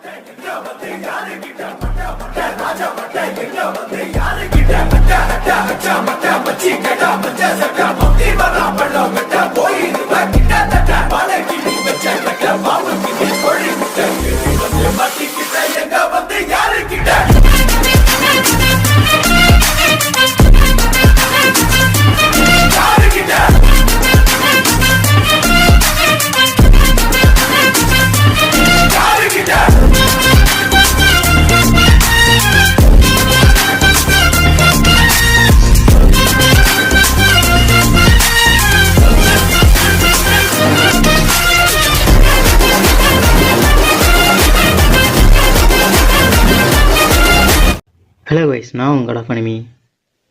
Hello wise, நான் உங்களோட ஃபனிமி.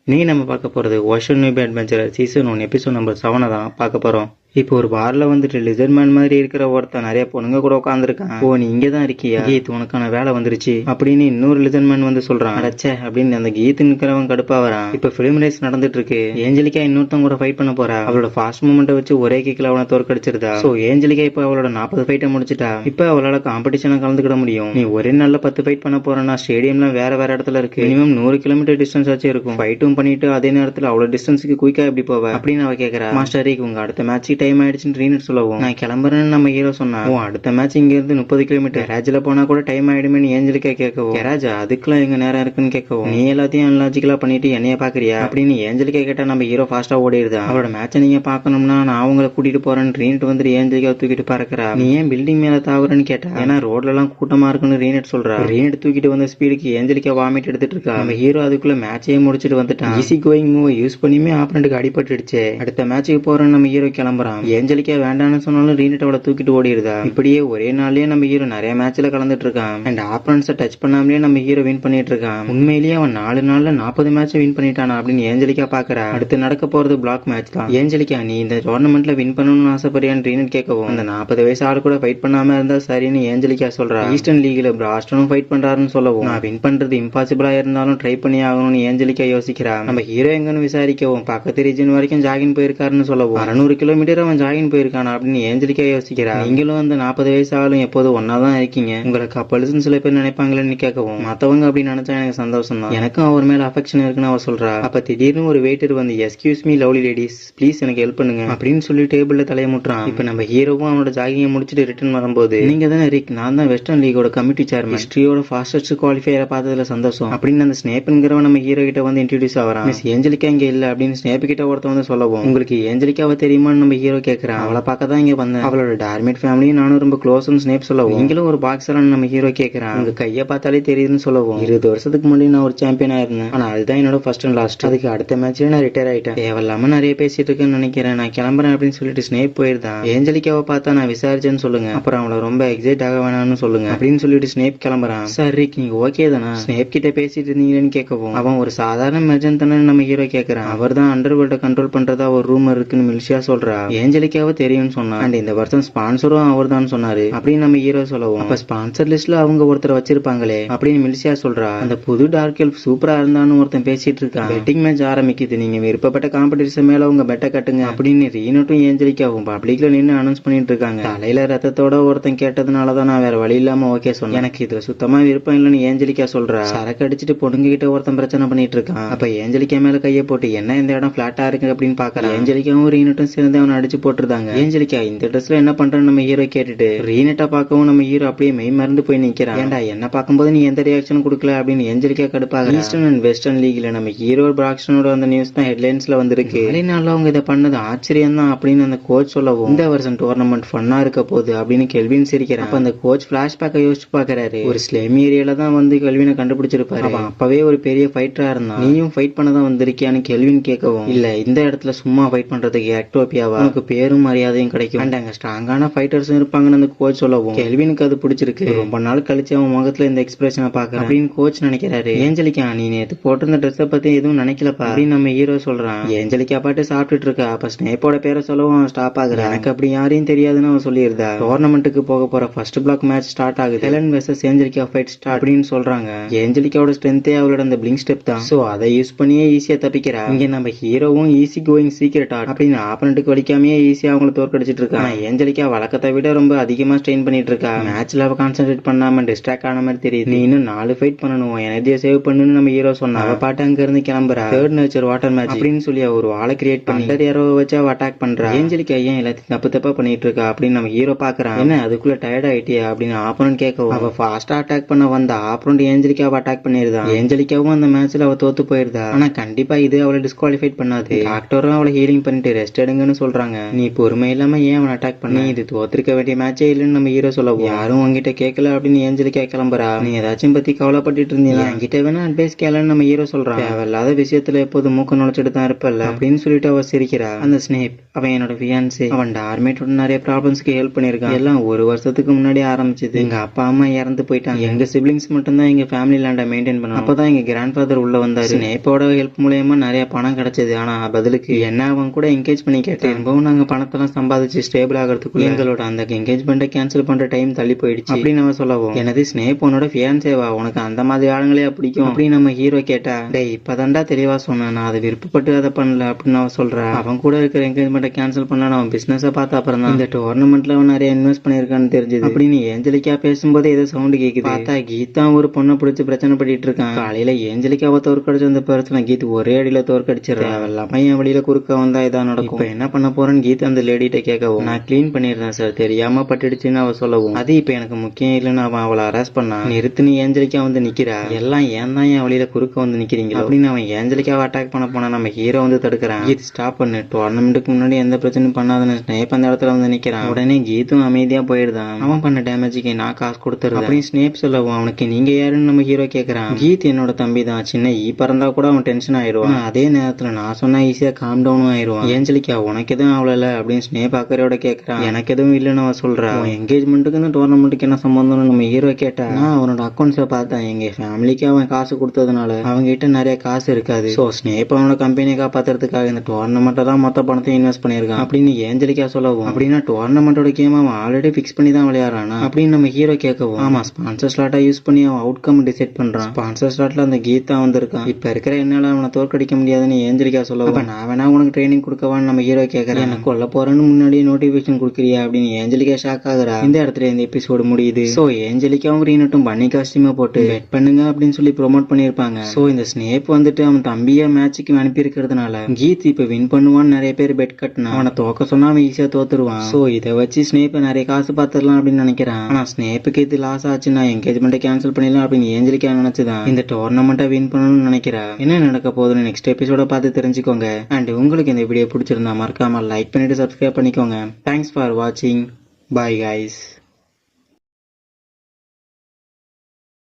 நீ நம்ம பார்க்க போகிறது ocean newbie adventure season 1 episode number 7 தான் பார்க்க போகிறோம். இப்போ ஒரு பார்ல வந்துட்டு லிசர்ட் மேன் மாதிரி இருக்கிற ஒருத்தன் நிறைய பொண்ணுங்க கூட உட்காந்துருக்கான். ஓ, நீ இங்கே தான் இருக்கியா? கீத், உனக்கான வேலை வந்துருச்சு அப்படின்னு இன்னொரு லிசர்ட் மேன் வந்து சொல்றான். அடச்சே அப்படின்னு அந்த கீத் நிற்கிறவன் கடுப்பா வரான். இப்ப பிலிம் ரேஸ் நடந்துட்டு இருக்கு. ஏஞ்சலிக்கா இன்னொருத்தவங்க கூட ஃபைட் பண்ண போறா. அவளோட ஃபாஸ்ட் மூமெண்ட்டை வச்சு ஒரே கிக்ல அவனை தோற்கடிச்சிருதா. சோ ஏஞ்சலிக்கா இப்ப அவளோட 40 ஃபைட்டை முடிச்சிட்டா. இப்ப அவளோட காம்படிஷனை கலந்துக்கிட முடியும். நீ ஒரே நாள்ல 10 ஃபைட் பண்ண போறேன்னா ஸ்டேடியம்ல வேற வேற இடத்துல இருக்கு. மினிமம் 100 கிலோமீட்டர் டிஸ்டன்ஸ் ஆச்சு இருக்கும். ஃபைட்டும் பண்ணிட்டு அதே நேரத்துல அவ்வளவு டிஸ்டன்ஸுக்கு குயிக்கா எப்படி போவ அப்படின்னு அவ கேக்குறா. மாஸ்டர், உங்க அடுத்த மேட்ச் டைம் ஆயிடுச்சுன்னு சொல்லவும் நான் கிளம்புறேன்னு நம்ம ஹீரோ சொன்னா. அடுத்த மேட்ச் இங்க இருந்து 30 கிலோமீட்டர் கராஜ்ல போனா கூட டைம் ஆயிடுமே ஏஞ்சலிக்கா கேட்கவும், கராஜா அதுக்கெல்லாம் எங்க நேரம் இருக்குன்னு கேட்கவும், நீ எல்லாத்தையும் அன்லாஜிக்கலா பண்ணிட்டு என்னைய பாக்குறியா அப்படின்னு ஏஞ்சலிக்கா கேட்டா நம்ம ஹீரோ ஃபாஸ்டா ஓடிடுதா. அவளோட மேட்சை நீங்க பாக்கணும்னா நான் அவங்களை கூட்டிட்டு போறேன்னு ரீனட் வந்து ஏஞ்சலிக்கா தூக்கிட்டு பறக்கிறா. நீ ஏன் பில்டிங் மேல தாவுறன்னு கேட்டா, ஏன்னா ரோட்ல எல்லாம் கூட்டமா இருக்குன்னு ரீனட் சொல்றா. ரீனட் தூக்கிட்டு வந்த ஸ்பீடுக்கு ஏஞ்சலிக்கா வாமிட் எடுத்துட்டு இருக்கா. நம்ம ஹீரோ அதுக்குள்ள மேட்சையே முடிச்சிட்டு வந்துட்டான். ஈஸி கோயிங் மூவ் யூஸ் பண்ணியுமே ஆப்பனண்ட்டுக்கு அடிபட்டுடுச்சு. அடுத்த மேட்சுக்கு போறேன்னு நம்ம ஹீரோ கிளம்புறான். ஏஞ்சலிக்கா வேண்டான்னு சொன்னாலும் ரீனட் அவளை தூக்கிட்டு ஓடிடுதா. இப்படியே ஒரே நாள்லயே நம்ம ஹீரோ நிறைய மேட்ச்ல கலந்துட்டு இருக்கான். அண்ட் ஆப்பனன்ஸை டச் பண்ணாமலே நம்ம ஹீரோ வின் பண்ணிட்டு இருக்கான். உண்மையிலேயே அவன் 4 நாள்ல 40 மேட்ச் வின் பண்ணிட்டானா அப்படின்னு ஏஞ்சலிக்கா பாக்குறா. அடுத்து நடக்க போறது பிளாக் மேட்ச் தான். ஏஞ்சலிக்கா, நீ இந்த டோர்னமெண்ட்ல வின் பண்ணணும்னு ஆசைப்படுறியான்னு ரீனட் கேட்கவும், அந்த 40 வயசு ஆளு கூட ஃபைட் பண்ணாம இருந்தா சரின்னு ஏஞ்சலிக்கா சொல்றா. ஈஸ்டர்ன் லீக்ல பிராஸ்டனும் ஃபைட் பண்றாருன்னு சொல்லவும், நான் வின் பண்றது இம்பாசிபிளா இருந்தாலும் ட்ரை பண்ணி ஆகணும்னு ஏஞ்சலிக்கா யோசிக்கிறா. நம்ம ஹீரோ எங்கன்னு விசாரிக்கவும், பக்கத்து ரீஜன் வரைக்கும் ஜாகின் போயிருக்காருன்னு சொல்லவும், 600 கிலோமீட்டர் அவன் ஜாகின் போயிருக்கானா அப்படின்னு ஏஞ்சலிக்கா யோசிக்கிறா. நீங்களும் அந்த 40 வயசு ஆளும் எப்போதும் ஒன்னாதான் இருக்கீங்க, உங்களுக்கு கப்பல்ஸ்னு சில பேர் நினைப்பாங்களேன்னு கேட்கவும், மத்தவங்க அப்படின்னு நினைச்சா எனக்கு சந்தோஷம் தான், எனக்கும் அவர் மேல அஃபெக்ஷன் இருக்குன்னு அவ சொல்றா. அப்ப திடீர்னு ஒரு வெயிட்டர் வந்து, excuse me lovely ladies, please எனக்கு ஹெல்ப் பண்ணுங்க அப்படின்னு சொல்லி டேபிள்ல தலைய முட்டுறான். இப்ப நம்ம ஹீரோவும் அவனோட ஜாகிங்க முடிச்சுட்டு ரிட்டர்ன் வரும்போது, நீங்க தான் ரிக், நான் தான் வெஸ்டர்ன் லீகோட கமிட்டி சேர்மன், ஹிஸ்டரியோட ஃபாஸ்டஸ்ட் குவாலிஃபையரை பார்த்ததுல சந்தோஷம் அப்படின்னு அந்த ஸ்னேப்ங்கிறவன் நம்ம ஹீரோ கிட்ட வந்து இன்ட்ரோடியூஸ் ஆகிறான். மிஸ் ஏஞ்சலிக்கா இங்க இல்ல அப்படின்னு ஸ்னேப் கிட்ட ஒருத்த வந்து சொல்லவும், உங்களுக்கு ஏஞ்சலிக்காவை தெரியுமான்னு நம்ம ஹீரோ கேட்கறான். அவளை பார்க்க தான் இங்க வந்தேன், அவளோட டார்மேட் ஃபேமிலியும் நானும் ரொம்ப க்ளோஸ்னு ஸ்னேப் சொல்லவும், நீங்களும் ஒரு பாக்ஸர்னு நம்ம ஹீரோ கேட்கறான். உங்க கையை பார்த்தாலே தெரியுதுன்னு சொல்லவும், 20 வருஷத்துக்கு முன்னாடி நான் ஒரு சாம்பியனா இருந்தேன், ஆனா அதுதான் என்னோட ஃபர்ஸ்ட் அண்ட் லாஸ்ட், அதுக்கு அடுத்த மேட்ச்ல நான் ரிட்டையர் ஆயிட்டேன், தேவையில்லாம நிறைய பேசிட்டு இருக்கேன்னு நினைக்கிறேன், நான் கிளம்புறேன் அப்படின்னு சொல்லிட்டு ஸ்னேப் போயிருந்தான். ஏஞ்சலிக்காவை பார்த்தா நான் விசாரிச்சேன்னு சொல்லுங்க, அப்புறம் அவளை ரொம்ப எக்ஸைட் ஆக வேணாம்னு சொல்லுங்க அப்படின்னு சொல்லிட்டு ஸ்னேப் கிளம்புறான். சார் ரிக், நீங்க ஓகே தானா ஸ்னேப் கிட்ட பேசிட்டு இருந்தீங்கன்னு கேட்கவும், அவன் ஒரு சாதாரண மெர்ஜன் தானே நம்ம ஹீரோ கேட்கறான். அவர் தான் அண்டர் வேர்ல்ட கண்ட்ரோல் பண்றதா ஒரு ரூமர் இருக்குன்னு மில்ஷியா சொல்றா. ஏஞ்சலிக்காவை தெரியும்னு சொன்னா, அண்ட் இந்த வருஷம் ஸ்பான்சரும் அவர் தான் சொன்னாரு அப்படின்னு நம்ம ஹீரோ சொல்லவும், அப்ப ஸ்பான்சர் லிஸ்ட்ல அவங்க ஒருத்தர் வச்சிருப்பாங்களே அப்படின்னு மில்ஷியா சொல்றா. அந்த புது டார்க் எல்ஃப் சூப்பரா இருந்தான்னு ஒருத்தன் பேசிட்டு இருக்கான். பெட்டிங் மேட்ச் ஆரம்பிக்குது, நீங்க விருப்பப்பட்ட காம்படிஷன் மேல உங்க பெட்டை கட்டுங்க அப்படின்னு ரீனட்டும் ஏஞ்சலிக்காவும் பப்ளிக்ல நின்று அனௌன்ஸ் பண்ணிட்டு இருக்காங்க. தலையில ரத்தத்தோட ஒருத்தன் கேட்டதுனாலதான் நான் வேற வழி இல்லாம ஓகே சொன்னேன், எனக்கு இதுல சுத்தமா விருப்பம் இல்லைன்னு ஏஞ்சலிக்கா சொல்றா. சரக்கு அடிச்சுட்டு பொண்ணுங்க கிட்ட ஒருத்தன் பிரச்சனை பண்ணிட்டு இருக்கான். அப்ப ஏஞ்சலிக்கா மேல கையை போட்டு, என்ன இந்த இடம் பிளாட்டா இருக்கு அப்படின்னு பாக்குறான். ஏஞ்சலிக்காவும் ரீனட்டும் சேர்ந்து அவனை அடிச்சு போட்டுருந்தாங்க. ஏஞ்சலிக்கா, இந்த ட்ரெஸ்ல என்ன பண்றேன்னு நம்ம ஹீரோ கேட்டுட்டு ரீனட்டா பார்க்கவும் நம்ம ஹீரோ அப்படியே மெய் மறந்து போய் நிக்கிறான். ஏன்டா என்ன பார்க்கும்போது நீ எந்த ரியாக்ஷன் கொடுக்கல அப்படின்னு ஏஞ்சலிக்கா கடுப்பாக. ஈஸ்டர்ன் அண்ட் வெஸ்டர்ன் லீக்ல நம்ம ஹீரோ பிராக்ஸ்டனோட அந்த நியூஸ் தான் ஹெட்லைன்ஸ்ல வந்திருக்கு. நாள்ல அவங்க இதை பண்ணது ஆச்சரியம் தான் அப்படின்னு அந்த கோச் சொல்லவும், இந்த வருஷம் டோர்னமெண்ட் ஃபன்னா இருக்க போகுது அப்படின்னு கெல்வின் சிரிக்கிறான். அப்ப அந்த கோச் பிளாஷ்பேக்கை யோசிச்சு பாக்குறாரு. ஒரு ஸ்லேம் ஏரியால தான் வந்து கெல்வினை கண்டுபிடிச்சிருப்பாரு. அவன் அப்பவே ஒரு பெரிய ஃபைட்டரா இருந்தான், நீயும் ஃபைட் பண்ணதான் வந்திருக்கியான்னு கெல்வின் கேட்கவும், இல்ல இந்த இடத்துல சும்மா ஃபைட் பண்றதுக்கு ஆக்டோபியாவா உனக்கு பேரும் மரியாதையும் கிடைக்கும், அங்க ஸ்ட்ராங்கான ஃபைட்டர்ஸ் இருப்பாங்கன்னு அந்த கோச் சொல்லவும், கெல்வினுக்கு அது பிடிச்சிருக்கு. ரொம்ப நாள் கழிச்சு அவன் முகத்துல இந்த எக்ஸ்பிரஷனை பாக்குறேன் அப்படின்னு கோச் நினைக்கிறாரு. ஏஞ்சலிக்கா, நீ நேத்து போட்டிருந்த ட்ரெஸ் பத்தி எதுவும் நினைக்கலப்பா அப்படின்னு நம்ம ஹீரோ சொல்றான். ஏஞ்சலிக்கா பாட்டு சாப்பிட்டுட்டு இருக்கா. அப்ப ஸ்னேப்போட பேரை சொல்லவும் அவன் ஸ்டாப் ஆகுறான். எனக்கு அப்படி யாரையும் தெரியாதுன்னு அவன் சொல்லியிருந்தா. டோர்னமெண்ட்டுக்கு போக போற ஃபர்ஸ்ட் பிளாக் மேட்ச் ஸ்டார்ட் ஆகுது. Helen versus angelica fight start அப்படின்னு சொல்றாங்க. ஏஞ்சலிக்காவோட ஸ்ட்ரென்த்தே அவளோட அந்த பிளிங்க் ஸ்டெப் தான். சோ அதை யூஸ் பண்ணியே ஈஸியா தப்பிக்கிறா. இங்க நம்ம ஹீரோவும் ஈஸி கோயிங் சீக்ரெட் ஆர்ட் அப்படின்னு ஆப்பனண்ட்டுக்கு வலிக்காம தெரியாமயே ஈஸியா அவங்களை தோற்கடிச்சிட்டு இருக்கா. ஏஞ்சலிக்கா வழக்கத்தை விட ரொம்ப அதிகமா ஸ்ட்ரெயின் பண்ணிட்டு இருக்கா. மேட்ச்ல அவ கான்சென்ட்ரேட் பண்ணாம டிஸ்ட்ராக்ட் ஆன மாதிரி தெரியுது. நீ இன்னும் 4 ஃபைட் பண்ணணும், எனர்ஜியை சேவ் பண்ணுன்னு நம்ம ஹீரோ சொன்னா அவ பாட்டு அங்க இருந்து கிளம்புறா. தேர்ட் நேச்சர் வாட்டர் மேட்ச் அப்படின்னு சொல்லி ஒரு வாழை கிரியேட் பண்ணி யாரோ வச்சு அவ அட்டாக் பண்றா. ஏஞ்சலிக்கா ஏன் எல்லாத்தையும் தப்பு தப்பா பண்ணிட்டு இருக்கா அப்படின்னு நம்ம ஹீரோ பாக்குறான். என்ன அதுக்குள்ள டயர்ட் ஆயிட்டியா அப்படின்னு ஆப்போனன்ட் கேட்கவும் அவ ஃபாஸ்டா அட்டாக் பண்ண வந்தா ஆப்போனன்ட் ஏஞ்சலிக்காவை அட்டாக் பண்ணிருந்தா. ஏஞ்சலிக்காவும் அந்த மேட்ச்ல அவ தோத்து போயிருந்தா. ஆனா கண்டிப்பா இது அவளை டிஸ்குவாலிஃபைட் பண்ணாது. டாக்டரும் அவளை ஹீலிங் பண்ணிட்டு ரெஸ்ட் எடுங்கன்னு சொல்றாங்க. நீ பொறுமை இல்லாம ஏன் அவன் அட்டாக் பண்ண, இது தோத்திருக்க வேண்டிய மேட்சே இல்லைன்னு நம்ம ஹீரோ சொல்லவும் யாரும் உங்ககிட்ட கேட்கல அப்படின்னு ஏஞ்சலிக்கா கிளம்புறா. நீ ஏதாச்சும் பத்தி கவலைப்பட்டு இருந்தீங்க, என்கிட்ட வேணா அட்வைஸ் கேளன்னு நம்ம ஹீரோ சொல்றான். தேவையில்லாத விஷயத்துல எப்போது மூக்க நுழைச்சிட்டு தான் இருப்பல்ல அப்படின்னு சொல்லிட்டு அவ சிரிக்கிறா. அந்த ஸ்னேப் அவன் என்னோட ஃபியான்சி, அவன் டார்மேட்டோட நிறைய ப்ராப்ளம்ஸ்க்கு ஹெல்ப் பண்ணிருக்கான். எல்லாம் 1 வருஷத்துக்கு முன்னாடி ஆரம்பிச்சது. எங்க அப்பா அம்மா இறந்து போயிட்டாங்க. எங்க சிப்ளிங்ஸ் மட்டும் தான் எங்க ஃபேமிலி லேண்டை மெயின்டைன் பண்ணணும். அப்பதான் எங்க கிராண்ட் ஃபாதர் உள்ள வந்தாரு. ஸ்னேப்போட ஹெல்ப் மூலயமா நிறைய பணம் கிடைச்சது. ஆனா பதிலுக்கு என்ன அவன் கூட என்கேஜ் பண்ணி கேட்டேன். திரும்பவும் நாங்க பணத்தெல்லாம் சம்பாதிச்சு ஸ்டேபிள் ஆகிறதுக்குள்ள எங்களோட அந்த என்கேஜ்மெண்ட்டை கேன்சல் பண்ற டைம் தள்ளி போயிடுச்சு அப்படின்னு அவன் சொல்லவும், எனது ஸ்னேப் உன்னோட ஃபியான்சேவா, உனக்கு அந்த மாதிரி ஆளுங்களே பிடிக்கும் அப்படின்னு நம்ம ஹீரோ கேட்டா, டே இப்பதான்டா தெளிவா சொன்னேன், நான் அதை விருப்பப்பட்டு அதை பண்ணல அப்படின்னு அவன் சொல்றா. அவன் கூட இருக்கிற என்கேஜ்மெண்ட்டை கேன்சல் பண்ணலாம். அவன் பிசினஸை பார்த்த அப்புறம் தான் இந்த டோர்னமெண்ட்ல அவன் நிறைய இன்வெஸ்ட் பண்ணிருக்கான்னு தெரிஞ்சது அப்படின்னு ஏஞ்சலிக்கா பேசும்போது ஏதோ சவுண்ட் கேக்குது. பார்த்தா கீதா ஒரு பொண்ணை பிடிச்சி பிரச்சனை பண்ணிட்டு இருக்கான். காலையில ஏஞ்சலிக்காவை தோற்கடிச்ச அந்த பிரச்சனை கீத் ஒரே அடியில தோற்கடிச்சிடறா. அவெல்லாம் என் வழியில குறுக்க வந்தா இதான் நடக்கும். இப்ப என்ன பண்ண போறேன்னு கீத் அந்த லேடிட்ட கேட்கவும், நான் கிளீன் பண்ணிடுறேன் சார், தெரியாம பட்டுடுச்சுன்னு அவ சொல்லவும், அது இப்ப எனக்கு முக்கியம் இல்லைன்னு அவன் அவளை அரெஸ்ட் பண்ணா. நிறுத்துன்னு ஏஞ்சலிக்கா வந்து நிக்கிறா. எல்லாம் ஏன் தான் என் வழியில குறுக்க வந்து நிக்கிறீங்க அப்படின்னு அவன் ஏஞ்சலிக்காவை அட்டாக் பண்ண போனா நம்ம ஹீரோ வந்து தடுக்கிறான். கீத் ஸ்டாப் பண்ணு, டோர்னமெண்ட்டுக்கு முன்னாடி எந்த பிரச்சனையும் பண்ணாதுன்னு ஸ்னேப் அந்த இடத்துல வந்து நிக்கிறான். உடனே கீத்தும் அமைதியா போயிடுதான். அவன் பண்ண டேமேஜுக்கு நான் காசு கொடுத்துருவேன் அப்படின்னு ஸ்னேப் சொல்லவும், அவனுக்கு நீங்க யாருன்னு நம்ம ஹீரோ கேட்கறான். கீத் என்னோட தம்பி தான், சின்ன பிறந்தா கூட அவன் டென்ஷன் ஆயிடுவான். அதே நேரத்துல நான் சொன்னா ஈஸியா காம் டவுனும் ஆயிடுவான். ஏஞ்சலிக்கா உனக்கு எதுவும் அவ்வளவு அப்படின்னு ஸ்னேப் அக்கறையோட கேட்கறான். எனக்கு எதுவும் இல்லைன்னு அவன் சொல்றா. என்கேஜ்மெண்ட்டுக்கு டோர்னமெண்ட்டுக்கு என்ன சம்பந்தம்னு நம்ம ஹீரோ கேட்டா, நான் அவனோட அக்கௌண்ட்ஸை பார்த்தேன், எங்க ஃபேமிலிக்கு அவன் காசு கொடுத்ததுனால அவங்க கிட்ட நிறைய காசு இருக்காது. சோ ஸ்னேப் அவனோட கம்பெனியை காப்பாத்துறதுக்காக இந்த டோர்னமெண்ட்டை தான் மொத்த பணத்தையும் இன்வெஸ்ட் பண்ணிருக்கான் அப்படின்னு ஏஞ்சலிக்கா சொல்லவும், அப்படின்னா டோர்னமெண்டோட கேம் அவன் ஆல்ரெடி பிக்ஸ் பண்ணி தான் விளையாடுறானா அப்படின்னு நம்ம ஹீரோ கேட்கவும், ஆமா ஸ்பான்சர் ஸ்லாட்டா யூஸ் பண்ணி அவன் அவுட்கம் டிசைட் பண்றான். ஸ்பான்சர் ஸ்லாட்ல அந்த கீதா வந்திருக்கான். இப்ப இருக்கிற என்னால அவனை தோற்கடிக்க முடியாதுன்னு ஏஞ்சலிக்கா சொல்லவும், நான் வேணா உனக்கு ட்ரைனிங் கொடுக்கவான்னு நம்ம ஹீரோ கேட்கறேன். எனக்கு கொல்ல போறேன்னு முன்னாடியே நோட்டிபிகேஷன் கொடுக்குறியா அப்படின்னு ஏஞ்சலிக்கா ஷாக் ஆகுறா. இந்த இடத்துல இந்த எபிசோடு முடியுது. சோ ஏஞ்சலிக்காவும் ரீனட்டும் பண்ணி காஸ்டியூமை போட்டு பெட் பண்ணுங்க அப்படின்னு சொல்லி ப்ரோமோட் பண்ணிருப்பாங்க. சோ இந்த ஸ்னேப் வந்துட்டு அவன் தம்பியா மேட்சுக்கு அனுப்பி இருக்கிறதுனால கீத் இப்ப வின் பண்ணுவான்னு நிறைய பேர் பெட் கட்டினா அவனை தோக்க சொன்னா அவன் ஈஸியா தோத்துருவான். சோ இதை வச்சு ஸ்னேப் நிறைய காசு பார்த்துடலாம் அப்படின்னு நினைக்கிறான். ஆனா ஸ்னேப்புக்கு இது லாஸ் ஆச்சுன்னா என்கேஜ்மெண்ட்டை கேன்சல் பண்ணிடலாம் அப்படின்னு ஏஞ்சலிக்கா நினைச்சுதான் இந்த டோர்னமெண்ட்டை வின் பண்ணணும்னு நினைக்கிறா. என்ன நடக்க போகுதுன்னு நெக்ஸ்ட் எபிசோட பார்த்து தெரிஞ்சுக்கோங்க. அண்ட் உங்களுக்கு இந்த வீடியோ பிடிச்சிருந்தா மறக்காம லைக் பண்ணிட்டு சப்ஸ்கிரைப் பண்ணிக்கோங்க. தேங்க்ஸ் ஃபார் வாட்சிங். Bye guys.